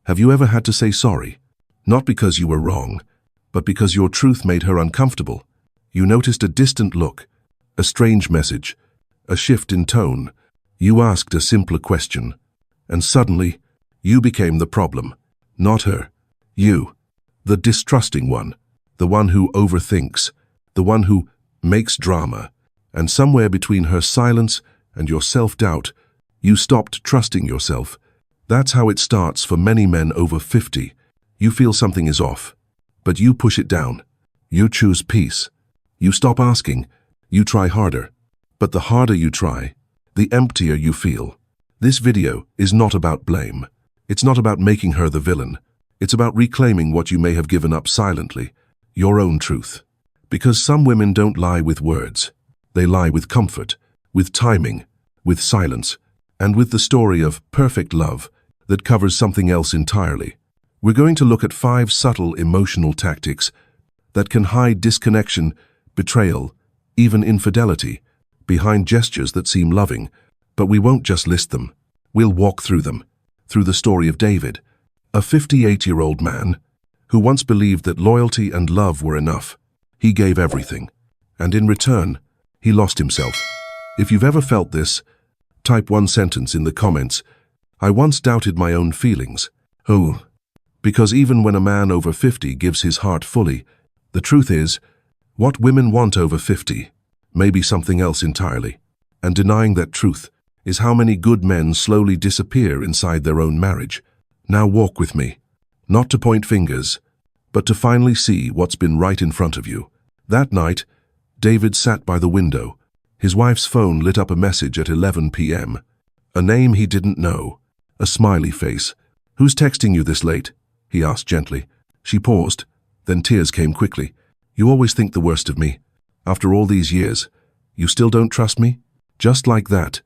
Have you ever had to say sorry? Not because you were wrong, but because your truth made her uncomfortable. You noticed a distant look, a strange message, a shift in tone. You asked a simpler question, and suddenly, you became the problem. Not her. You. The distrusting one. The one who overthinks. The one who makes drama. And somewhere between her silence and your self-doubt, you stopped trusting yourself. That's how it starts for many men over 50. You feel something is off, but you push it down. You choose peace. You stop asking. You try harder. But the harder you try, the emptier you feel. This video is not about blame. It's not about making her the villain. It's about reclaiming what you may have given up silently, your own truth. Because some women don't lie with words. They lie with comfort, with timing, with silence, and with the story of perfect love that covers something else entirely. We're going to look at 5 subtle emotional tactics that can hide disconnection, betrayal, even infidelity, behind gestures that seem loving, but we won't just list them. We'll walk through them, through the story of David, a 58-year-old man who once believed that loyalty and love were enough. He gave everything, and in return, he lost himself. If you've ever felt this, type one sentence in the comments. I once doubted my own feelings. Oh, because even when a man over 50 gives his heart fully, the truth is, what women want over 50 may be something else entirely. And denying that truth is how many good men slowly disappear inside their own marriage. Now walk with me, not to point fingers, but to finally see what's been right in front of you. That night, David sat by the window. His wife's phone lit up a message at 11 p.m. A name he didn't know, a smiley face. "Who's texting you this late?" he asked gently. She paused, then tears came quickly. "You always think the worst of me. After all these years, you still don't trust me?" Just like that,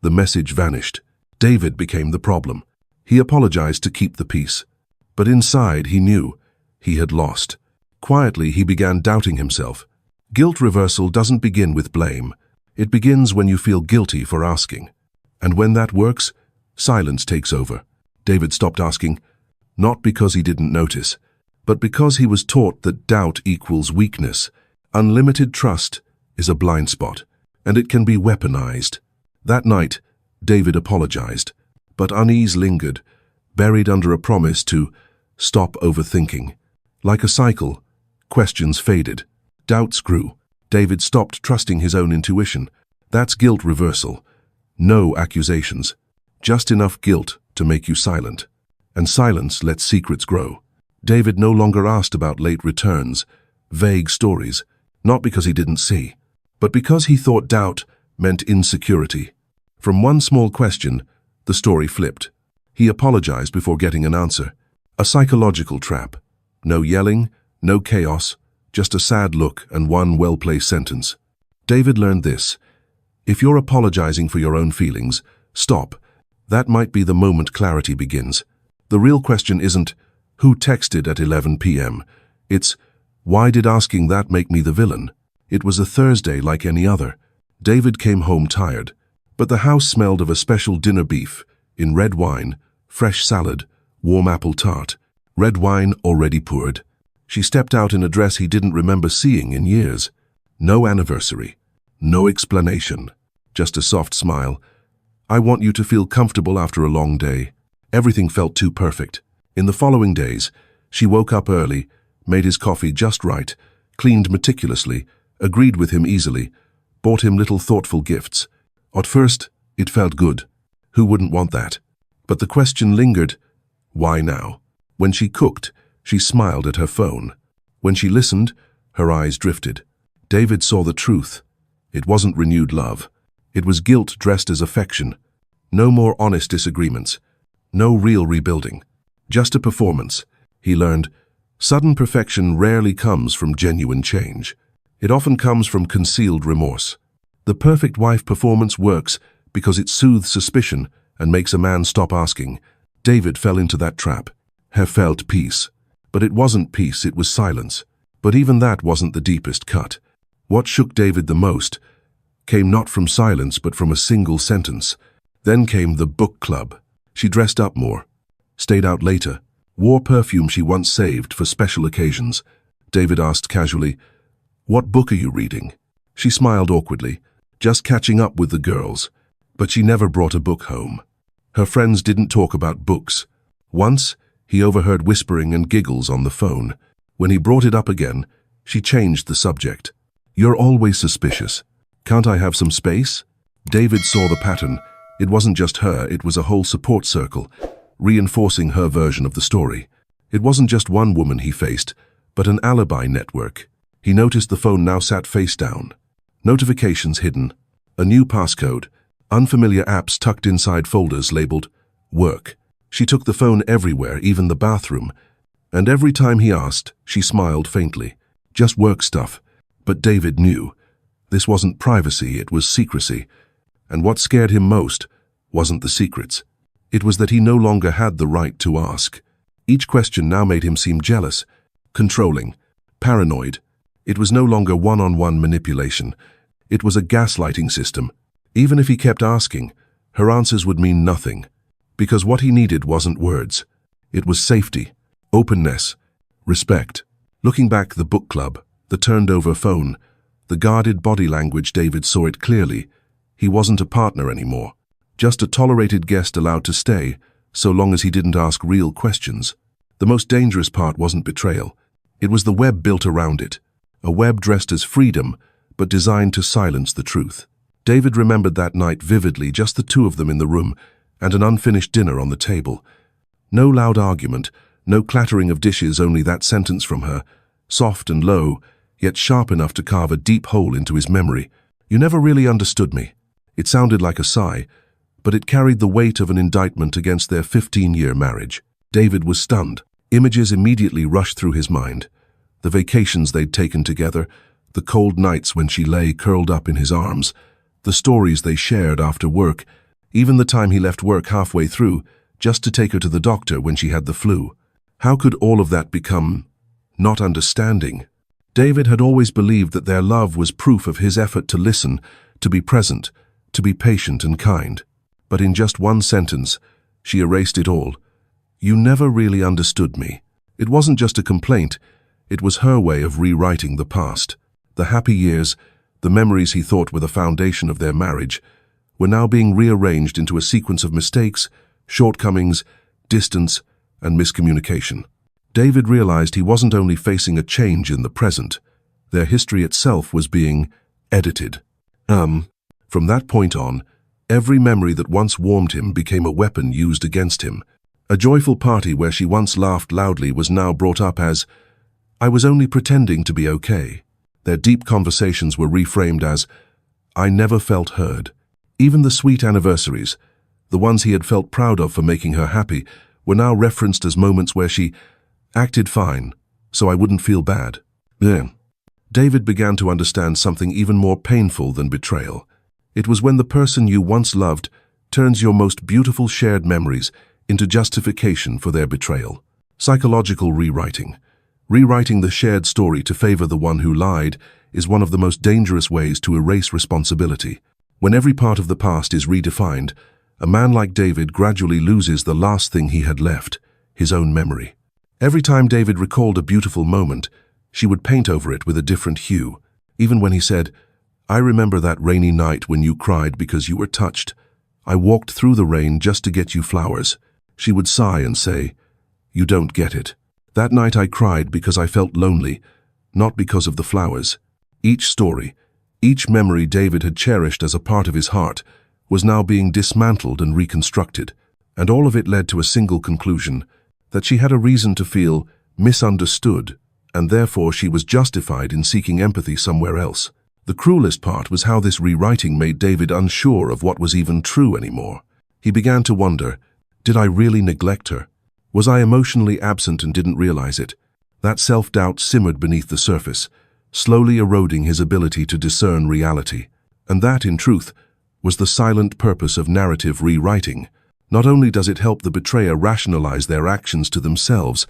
the message vanished. David became the problem. He apologized to keep the peace, but inside he knew he had lost. Quietly, he began doubting himself. Guilt reversal doesn't begin with blame. It begins when you feel guilty for asking. And when that works, silence takes over. David stopped asking, not because he didn't notice, but because he was taught that doubt equals weakness. Unlimited trust is a blind spot, and it can be weaponized. That night, David apologized, but unease lingered, buried under a promise to stop overthinking. Like a cycle, questions faded. Doubts grew. David stopped trusting his own intuition. That's guilt reversal. No accusations. Just enough guilt to make you silent. And silence lets secrets grow. David no longer asked about late returns, vague stories, not because he didn't see, but because he thought doubt meant insecurity. From one small question, the story flipped. He apologized before getting an answer. A psychological trap. No yelling, no chaos, just a sad look and one well-placed sentence. David learned this. If you're apologizing for your own feelings, stop. That might be the moment clarity begins. The real question isn't, who texted at 11 p.m.? It's, why did asking that make me the villain? It was a Thursday like any other. David came home tired, but the house smelled of a special dinner beef, in red wine, fresh salad, warm apple tart, red wine already poured. She stepped out in a dress he didn't remember seeing in years. No anniversary, no explanation, just a soft smile. "I want you to feel comfortable after a long day." Everything felt too perfect. In the following days, she woke up early, made his coffee just right, cleaned meticulously, agreed with him easily, bought him little thoughtful gifts. At first, it felt good. Who wouldn't want that? But the question lingered, why now? When she cooked, she smiled at her phone. When she listened, her eyes drifted. David saw the truth. It wasn't renewed love. It was guilt dressed as affection. No more honest disagreements. No real rebuilding. Just a performance. He learned, sudden perfection rarely comes from genuine change. It often comes from concealed remorse. The perfect wife performance works because it soothes suspicion and makes a man stop asking. David fell into that trap. He felt peace. But it wasn't peace, it was silence. But even that wasn't the deepest cut. What shook David the most came not from silence but from a single sentence. Then came the book club. She dressed up more, stayed out later, wore perfume she once saved for special occasions. David asked casually, "What book are you reading?" She smiled awkwardly, just catching up with the girls. But she never brought a book home. Her friends didn't talk about books. Once, he overheard whispering and giggles on the phone. When he brought it up again, she changed the subject. "You're always suspicious. Can't I have some space?" David saw the pattern. It wasn't just her, it was a whole support circle, reinforcing her version of the story. It wasn't just one woman he faced, but an alibi network. He noticed the phone now sat face down. Notifications hidden. A new passcode. Unfamiliar apps tucked inside folders labeled work. She took the phone everywhere, even the bathroom. And every time he asked, she smiled faintly. Just work stuff. But David knew. This wasn't privacy, it was secrecy. And what scared him most wasn't the secrets. It was that he no longer had the right to ask. Each question now made him seem jealous, controlling, paranoid. It was no longer one-on-one manipulation. It was a gaslighting system. Even if he kept asking, her answers would mean nothing. Because what he needed wasn't words. It was safety, openness, respect. Looking back, the book club, the turned-over phone, the guarded body language, David saw it clearly. He wasn't a partner anymore. Just a tolerated guest allowed to stay, so long as he didn't ask real questions. The most dangerous part wasn't betrayal. It was the web built around it. A web dressed as freedom, but designed to silence the truth. David remembered that night vividly, just the two of them in the room, and an unfinished dinner on the table. No loud argument, no clattering of dishes, only that sentence from her, soft and low, yet sharp enough to carve a deep hole into his memory. "You never really understood me." It sounded like a sigh, but it carried the weight of an indictment against their 15-year marriage. David was stunned. Images immediately rushed through his mind. The vacations they'd taken together, the cold nights when she lay curled up in his arms, the stories they shared after work, even the time he left work halfway through just to take her to the doctor when she had the flu. How could all of that become not understanding? David had always believed that their love was proof of his effort to listen, to be present, to be patient and kind. But in just one sentence, she erased it all. "You never really understood me." It wasn't just a complaint, it was her way of rewriting the past. The happy years, the memories he thought were the foundation of their marriage, were now being rearranged into a sequence of mistakes, shortcomings, distance, and miscommunication. David realized he wasn't only facing a change in the present, their history itself was being edited. From that point on, every memory that once warmed him became a weapon used against him. A joyful party where she once laughed loudly was now brought up as, "I was only pretending to be okay." Their deep conversations were reframed as, "I never felt heard." Even the sweet anniversaries, the ones he had felt proud of for making her happy, were now referenced as moments where she acted fine, so I wouldn't feel bad. David began to understand something even more painful than betrayal. It was when the person you once loved turns your most beautiful shared memories into justification for their betrayal. Psychological rewriting. Rewriting the shared story to favor the one who lied is one of the most dangerous ways to erase responsibility. When every part of the past is redefined, a man like David gradually loses the last thing he had left, his own memory. Every time David recalled a beautiful moment, she would paint over it with a different hue. Even when he said, "I remember that rainy night when you cried because you were touched. I walked through the rain just to get you flowers," she would sigh and say, "You don't get it. That night I cried because I felt lonely, not because of the flowers." Each story, each memory David had cherished as a part of his heart, was now being dismantled and reconstructed, and all of it led to a single conclusion, that she had a reason to feel misunderstood, and therefore she was justified in seeking empathy somewhere else. The cruelest part was how this rewriting made David unsure of what was even true anymore. He began to wonder, did I really neglect her? Was I emotionally absent and didn't realize it? That self-doubt simmered beneath the surface, slowly eroding his ability to discern reality. And that, in truth, was the silent purpose of narrative rewriting. Not only does it help the betrayer rationalize their actions to themselves,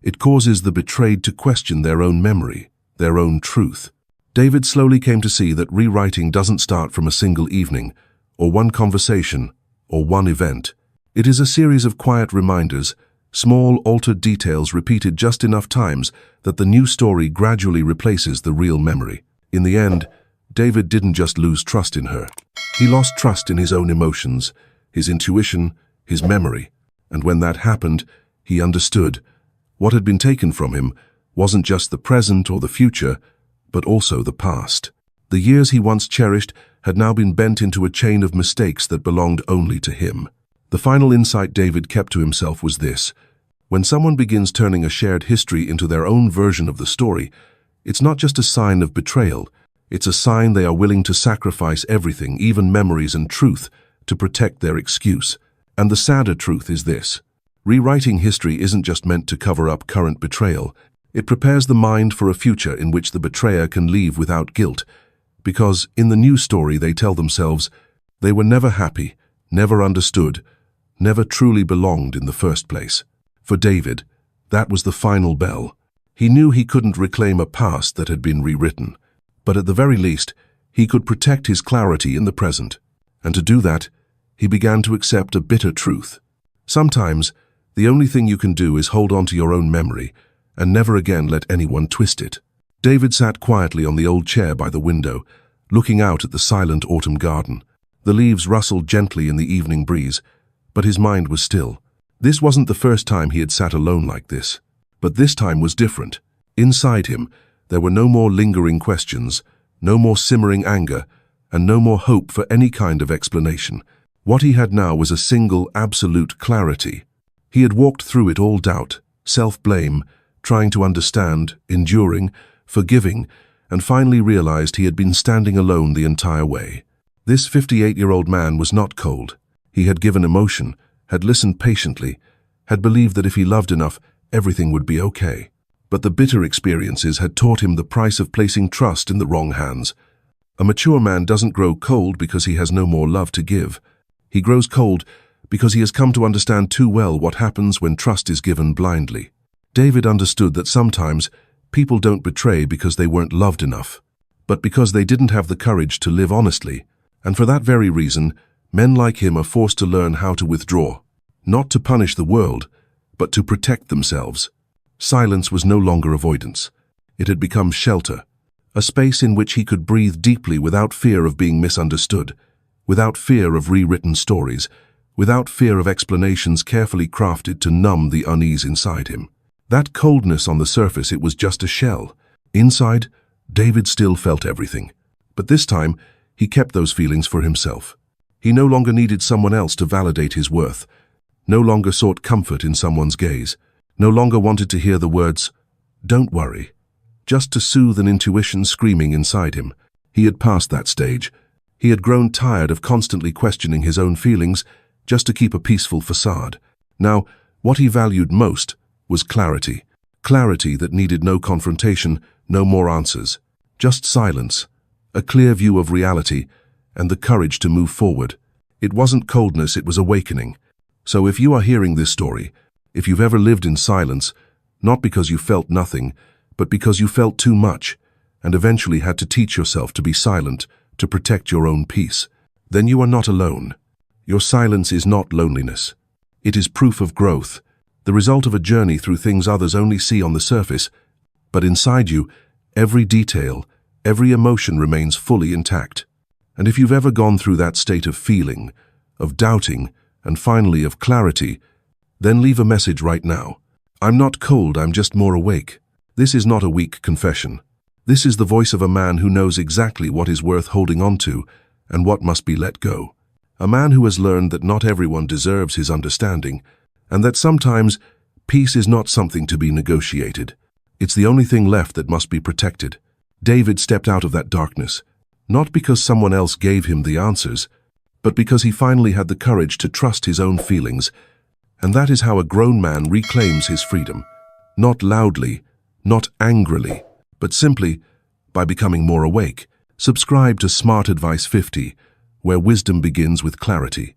it causes the betrayed to question their own memory, their own truth. David slowly came to see that rewriting doesn't start from a single evening, or one conversation, or one event. It is a series of quiet reminders, Small, altered details repeated just enough times that the new story gradually replaces the real memory. In the end, David didn't just lose trust in her. He lost trust in his own emotions, his intuition, his memory. And when that happened, he understood. What had been taken from him wasn't just the present or the future, but also the past. The years he once cherished had now been bent into a chain of mistakes that belonged only to him. The final insight David kept to himself was this: when someone begins turning a shared history into their own version of the story, it's not just a sign of betrayal, it's a sign they are willing to sacrifice everything, even memories and truth, to protect their excuse. And the sadder truth is this: rewriting history isn't just meant to cover up current betrayal, it prepares the mind for a future in which the betrayer can leave without guilt, because in the new story they tell themselves they were never happy, never understood, never truly belonged in the first place. For David, that was the final bell. He knew he couldn't reclaim a past that had been rewritten, but at the very least, he could protect his clarity in the present. And to do that, he began to accept a bitter truth. Sometimes, the only thing you can do is hold on to your own memory and never again let anyone twist it. David sat quietly on the old chair by the window, looking out at the silent autumn garden. The leaves rustled gently in the evening breeze, but his mind was still. This wasn't the first time he had sat alone like this, but this time was different. Inside him, there were no more lingering questions, no more simmering anger, and no more hope for any kind of explanation. What he had now was a single, absolute clarity. He had walked through it all: doubt, self-blame, trying to understand, enduring, forgiving, and finally realized he had been standing alone the entire way. This 58-year-old man was not cold. He had given emotion, had listened patiently, had believed that if he loved enough, everything would be okay. But the bitter experiences had taught him the price of placing trust in the wrong hands. A mature man doesn't grow cold because he has no more love to give. He grows cold because he has come to understand too well what happens when trust is given blindly. David understood that sometimes people don't betray because they weren't loved enough, but because they didn't have the courage to live honestly. And for that very reason, men like him are forced to learn how to withdraw, not to punish the world, but to protect themselves. Silence was no longer avoidance. It had become shelter, a space in which he could breathe deeply without fear of being misunderstood, without fear of rewritten stories, without fear of explanations carefully crafted to numb the unease inside him. That coldness on the surface, it was just a shell. Inside, David still felt everything. But this time, he kept those feelings for himself. He no longer needed someone else to validate his worth, no longer sought comfort in someone's gaze, no longer wanted to hear the words, "Don't worry," just to soothe an intuition screaming inside him. He had passed that stage. He had grown tired of constantly questioning his own feelings just to keep a peaceful facade. Now, what he valued most was clarity. Clarity that needed no confrontation, no more answers. Just silence, a clear view of reality, and the courage to move forward. It wasn't coldness, it was awakening. So if you are hearing this story, if you've ever lived in silence, not because you felt nothing, but because you felt too much, and eventually had to teach yourself to be silent, to protect your own peace, then you are not alone. Your silence is not loneliness. It is proof of growth, the result of a journey through things others only see on the surface. But inside you, every detail, every emotion remains fully intact. And if you've ever gone through that state of feeling, of doubting, and finally of clarity, then leave a message right now. I'm not cold, I'm just more awake. This is not a weak confession. This is the voice of a man who knows exactly what is worth holding on to and what must be let go. A man who has learned that not everyone deserves his understanding, and that sometimes peace is not something to be negotiated. It's the only thing left that must be protected. David stepped out of that darkness, not because someone else gave him the answers, but because he finally had the courage to trust his own feelings. And that is how a grown man reclaims his freedom. Not loudly, not angrily, but simply by becoming more awake. Subscribe to Smart Advice 50, where wisdom begins with clarity.